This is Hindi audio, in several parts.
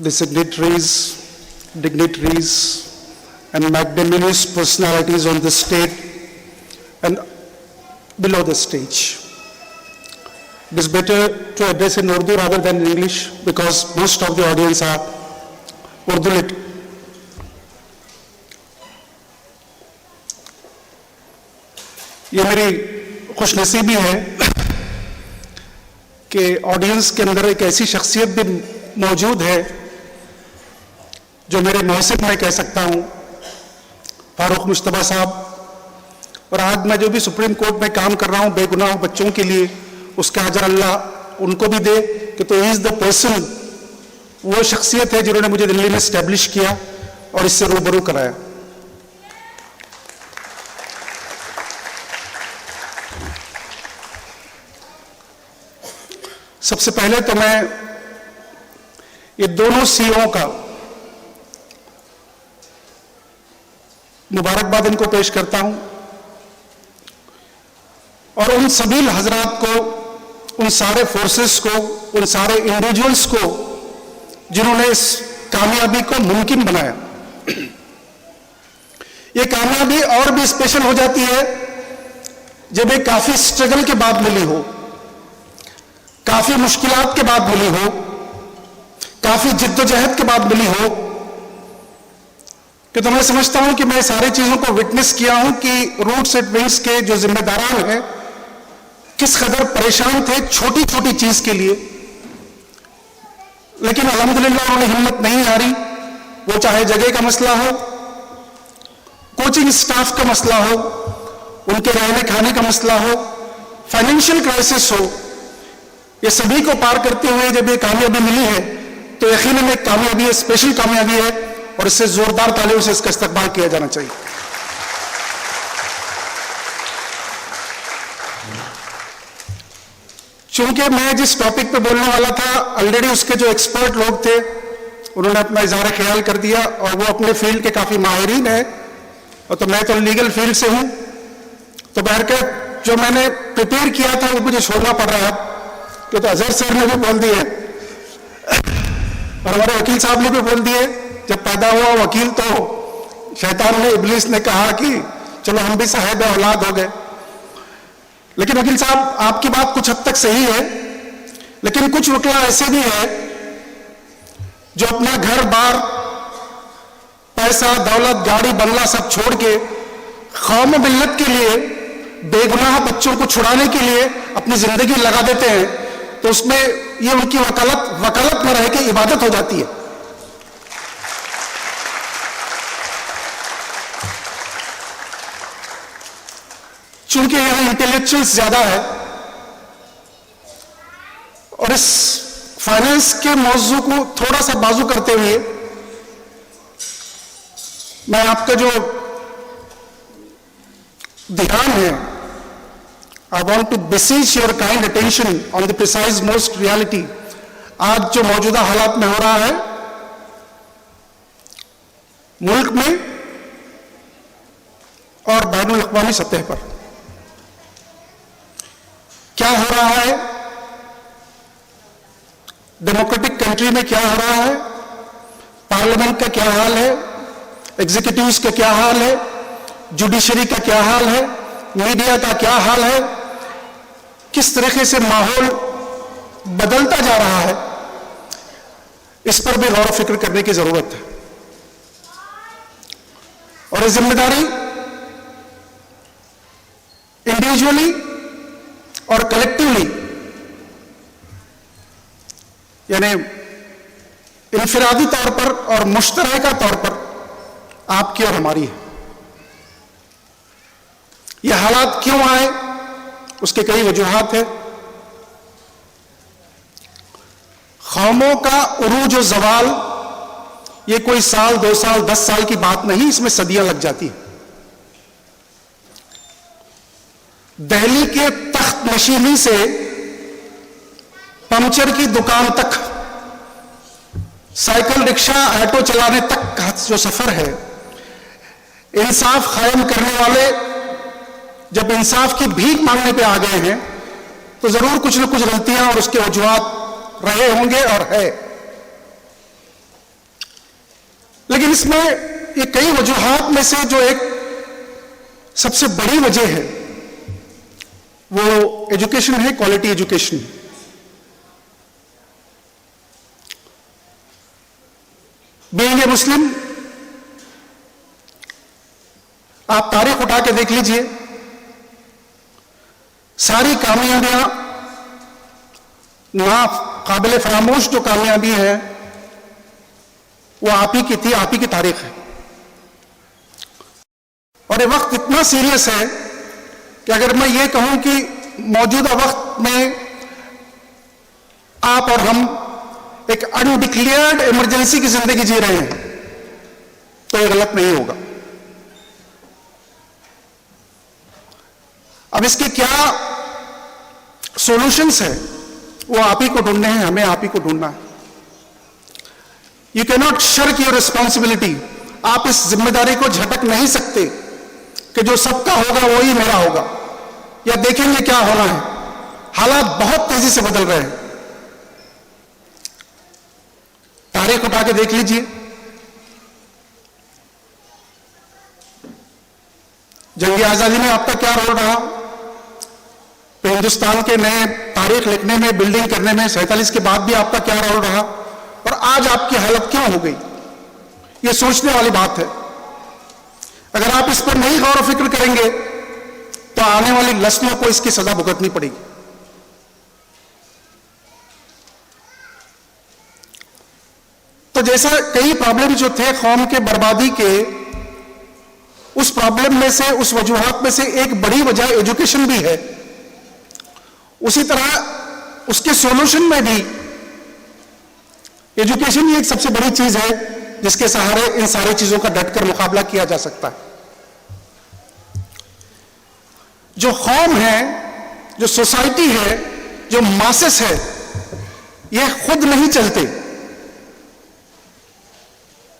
the dignitaries, and magnanimous personalities on the stage and below the stage. It is better to address in Urdu rather than in English because most of the audience are Urdu lit. ये मेरी खुशनसीबी है कि ऑडियंस के अंदर एक ऐसी शख्सियत भी मौजूद है जो मेरे मौसिक मैं कह सकता हूं, फारूक मुश्तबा साहब। और आज मैं जो भी सुप्रीम कोर्ट में काम कर रहा हूं बेगुनाह बच्चों के लिए, उसका अजर अल्लाह उनको भी दे कि तो इज द पर्सन, वो शख्सियत है जिन्होंने मुझे दिल्ली में स्टैब्लिश किया और इससे रूबरू कराया। सबसे पहले तो मैं ये दोनों सीईओ का मुबारकबाद इनको पेश करता हूं और उन सभी हजरात को, उन सारे फोर्सेस को, उन सारे इंडिविजुअल्स को जिन्होंने इस कामयाबी को मुमकिन बनाया। ये कामयाबी और भी स्पेशल हो जाती है जब ये काफी स्ट्रगल के बाद मिली हो, काफी मुश्किलात के बाद मिली हो, काफी जिद्दोजहद के बाद मिली हो। कि तो मैं समझता हूं कि मैं सारी चीजों को विटनेस किया हूं कि रूट्स एंड विंग्स के जो जिम्मेदारान हैं किस कदर परेशान थे छोटी छोटी चीज के लिए, लेकिन अल्हम्दुलिल्लाह उन्हें हिम्मत नहीं हारी। वो चाहे जगह का मसला हो, कोचिंग स्टाफ का मसला हो, उनके रहने खाने का मसला हो, फाइनेंशियल क्राइसिस हो, ये सभी को पार करते हुए जब ये कामयाबी मिली है तो यकीनन एक कामयाबी है, स्पेशल कामयाबी है और इससे जोरदार तालियों से इसका इस्तकबाल किया जाना चाहिए। चूंकि मैं जिस टॉपिक पे बोलने वाला था ऑलरेडी उसके जो एक्सपर्ट लोग थे उन्होंने अपना इज़हार ख्याल कर दिया और वो अपने फील्ड के काफी माहिरीन है, और तो मैं तो लीगल फील्ड से हूं, तो बहरकत जो मैंने प्रिपेयर किया था वो मुझे छोड़ना पड़ रहा है। कि तो अजहर सर ने भी बोल दिए और हमारे वकील साहब ने भी बोल दिए, जब पैदा हुआ वकील तो शैतान ने, इब्लीस ने कहा कि चलो हम भी साहिब औलाद हो गए। लेकिन वकील साहब आपकी बात कुछ हद तक सही है, लेकिन कुछ वकील ऐसे भी है जो अपना घर बार, पैसा, दौलत, गाड़ी, बंगला सब छोड़ के कौम मिल्लत के लिए, बेगुनाह बच्चों को छुड़ाने के लिए अपनी जिंदगी लगा देते हैं, तो उसमें ये उनकी वकालत में रह के इबादत हो जाती है। चूंकि यहां इंटेलेक्चुअल्स ज्यादा है और इस फाइनेंस के मौजू को थोड़ा सा बाजू करते हुए मैं आपका जो ध्यान है, I want to beseech your kind attention on the precise most reality. आज जो मौजूदा हालात में हो रहा है मुल्क में और बैनुल अक़वामी सतह पर, क्या हो रहा है, डेमोक्रेटिक कंट्री में क्या हो रहा है, पार्लियामेंट का क्या हाल है, एग्जीक्यूटिव्स का क्या हाल है, जुडिशरी का क्या हाल है, मीडिया का क्या हाल है, किस तरीके से माहौल बदलता जा रहा है, इस पर भी गौर फिक्र करने की जरूरत है। और ये जिम्मेदारी इंडिविजुअली और कलेक्टिवली, यानी इनफिरादी तौर पर और मुश्तरका तौर पर आपकी और हमारी है। ये हालात क्यों आए, उसके कई वजूहात है। कौमों का उरूज और जवाल ये कोई साल, 2 साल, 10 साल की बात नहीं, इसमें सदियां लग जाती है। दिल्ली के तख्त नशीनी से पंचर की दुकान तक, साइकिल रिक्शा ऑटो चलाने तक का जो सफर है, इंसाफ कायम करने वाले जब इंसाफ की भीख मांगने पे आ गए हैं तो जरूर कुछ न कुछ गलतियां और उसके वजूहात रहे होंगे और है। लेकिन इसमें ये कई वजूहात में से जो एक सबसे बड़ी वजह है वो एजुकेशन है, क्वालिटी एजुकेशन। बीइंग ए मुस्लिम, आप तारीख उठा के देख लीजिए, सारी कामयाबियां, ना काबिल फरामोश जो कामयाबी है वो आप ही की थी, आप ही की तारीख है। और ये वक्त इतना सीरियस है कि अगर मैं ये कहूं कि मौजूदा वक्त में आप और हम एक अनडिक्लेयर्ड इमरजेंसी की जिंदगी जी रहे हैं तो ये गलत नहीं होगा। अब इसके क्या सॉल्यूशंस है वो आप ही को ढूंढने हैं, हमें आप ही को ढूंढना है। You can not shark your responsibility. आप इस जिम्मेदारी को झटक नहीं सकते कि जो सबका होगा वही मेरा होगा, या देखेंगे क्या होना है। हालात बहुत तेजी से बदल रहे हैं। तारीख उठा के देख लीजिए, जंग आजादी में आपका क्या रोल रहा, तो हिंदुस्तान के नए तारीख लिखने में, बिल्डिंग करने में 47 के बाद भी आपका क्या रोल रहा, और आज आपकी हालत क्या हो गई। यह सोचने वाली बात है। अगर आप इस पर नहीं गौर फिक्र करेंगे तो आने वाली नस्लों को इसकी सजा भुगतनी पड़ेगी। तो जैसा कई प्रॉब्लम जो थे कौम के बर्बादी के, उस प्रॉब्लम में से, उस वजूहात में से एक बड़ी वजह एजुकेशन भी है, उसी तरह उसके सॉल्यूशन में भी एजुकेशन ही एक सबसे बड़ी चीज है जिसके सहारे इन सारी चीजों का डटकर मुकाबला किया जा सकता है। जो कौम है, जो सोसाइटी है, जो मासेस है, ये खुद नहीं चलते,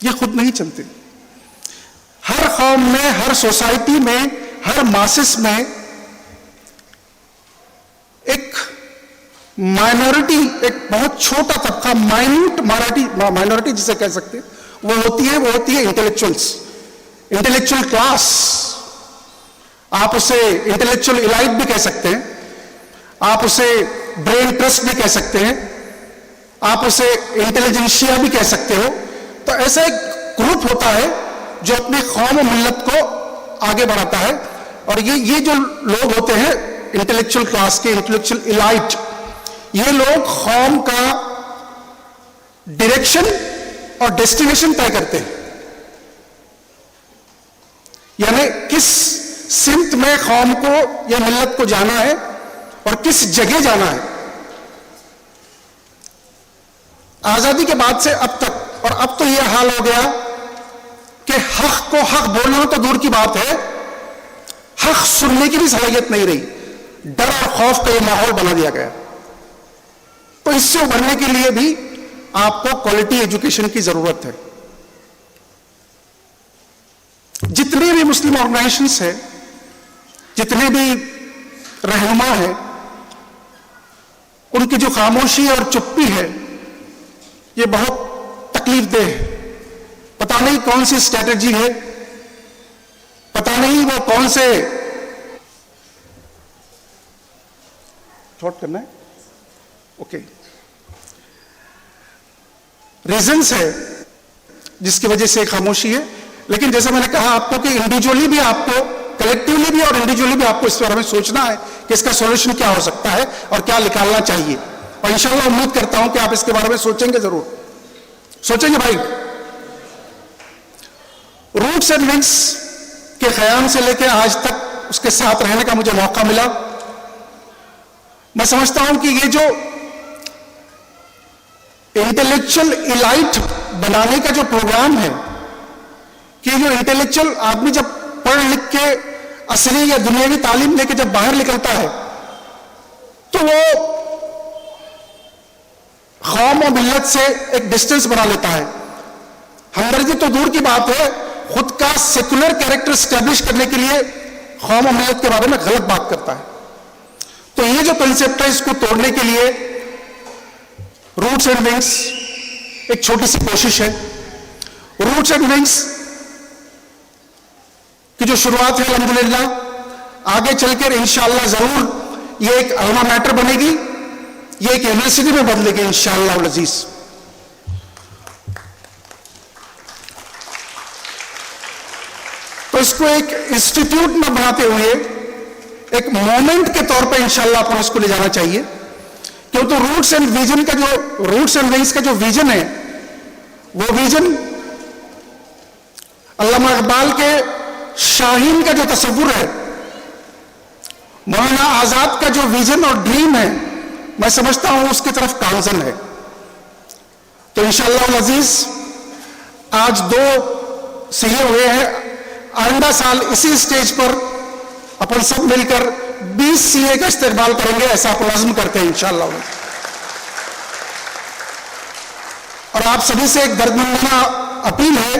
ये खुद नहीं चलते। हर कौम में, हर सोसाइटी में, हर मासेस में एक माइनॉरिटी, एक बहुत छोटा तबका, माइन्यूट माइनॉरिटी जिसे कह सकते हैं, वो होती है इंटेलेक्चुअल्स, इंटेलेक्चुअल क्लास। आप उसे इंटेलेक्चुअल इलाइट भी कह सकते हैं, आप उसे ब्रेन ट्रस्ट भी कह सकते हैं, आप उसे इंटेलिजेंशिया भी कह सकते हो। तो ऐसा एक ग्रुप होता है जो अपने कौम और मिल्लत को आगे बढ़ाता है। और ये जो लोग होते हैं इंटेलेक्चुअल क्लास के, इंटेलेक्चुअल इलाइट, ये लोग कौम का डायरेक्शन और डेस्टिनेशन तय करते हैं। यानी किस सिमत में कौम को या मिल्लत को जाना है और किस जगह जाना है। आजादी के बाद से अब तक, और अब तो यह हाल हो गया कि हक को हक बोलना तो दूर की बात है, हक सुनने की भी सलाहियत नहीं रही। डर और खौफ का यह माहौल बना दिया गया। तो इससे उभरने के लिए भी आपको क्वालिटी एजुकेशन की जरूरत है। जितने भी मुस्लिम ऑर्गेनाइजेशंस हैं, जितने भी रहनुमा हैं, उनकी जो खामोशी और चुप्पी है ये बहुत तकलीफदेह है। पता नहीं कौन सी स्ट्रैटेजी है, पता नहीं वो कौन से शॉर्ट करना है, ओके, रीजंस है जिसकी वजह से खामोशी है। लेकिन जैसा मैंने कहा आपको कि इंडिविजुअली भी आपको, कलेक्टिवली भी और इंडिविजुअली भी आपको इस बारे में सोचना है कि इसका सॉल्यूशन क्या हो सकता है और क्या निकालना चाहिए। और इंशाल्लाह उम्मीद करता हूं कि आप इसके बारे में सोचेंगे, जरूर सोचेंगे भाई। रूट्स एंड विंग्स के ख्याल से लेकर आज तक उसके साथ रहने का मुझे मौका मिला। मैं समझता हूं कि ये जो इंटेलेक्चुअल इलाइट बनाने का जो प्रोग्राम है, कि जो इंटेलेक्चुअल आदमी जब पढ़ लिख के असली या दुनियावी तालीम लेके जब बाहर निकलता है तो वो कौम और मिल्लत से एक डिस्टेंस बना लेता है। हमदर्दी तो दूर की बात है, खुद का सेकुलर कैरेक्टर स्टैब्लिश करने के लिए कौम और मिल्लत के बारे में गलत बात करता है। तो ये जो कंसेप्ट है, इसको तोड़ने के लिए रूट्स एंड विंग्स एक छोटी सी कोशिश है। रूट्स एंड विंग्स की जो शुरुआत है अल्हम्दुलिल्लाह, आगे चलकर इंशाअल्लाह जरूर ये एक अल्मा मैटर बनेगी, ये एक यूनिवर्सिटी में बदलेगी इंशाअल्लाह अल अजीज। तो इसको एक इंस्टीट्यूट में बनाते हुए एक मोमेंट के तौर पे इंशाअल्लाह अपन इसको ले जाना चाहिए, क्यों तो रूट्स एंड विजन का जो रूट्स एंड विंग्स का जो विजन है, वो विजन अल्लामा इकबाल के शाहीन का जो तस्वुर है, मौलाना आजाद का जो विजन और ड्रीम है, मैं समझता हूं उसकी तरफ गामजन है। तो इंशाअल्लाह अजीज आज 2 सीए हुए हैं, आइंदा साल इसी स्टेज पर अपन सब मिलकर 20 सीए का इस्तेमाल करेंगे, ऐसा अपन आज़म करते हैं इंशाअल्लाह। और आप सभी से एक दर्दमंदाना अपील है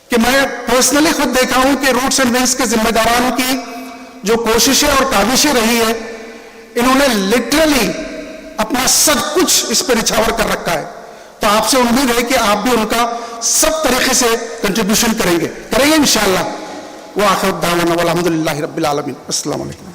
कि मैं पर्सनली खुद देखा हूं कि रूट्स एंड विंग्स के जिम्मेदारान की जो कोशिशें और काविशें रही है, इन्होंने लिटरली अपना सब कुछ इस पर निछावर कर रखा है। तो आपसे उम्मीद है कि आप भी उनका सब तरीके से कंट्रीब्यूशन करेंगे इंशाअल्लाह। वो आखिर दावाना वल हम्दुलिल्लाहि रब्बिल आलमीन। अस्सलाम वालेकुम।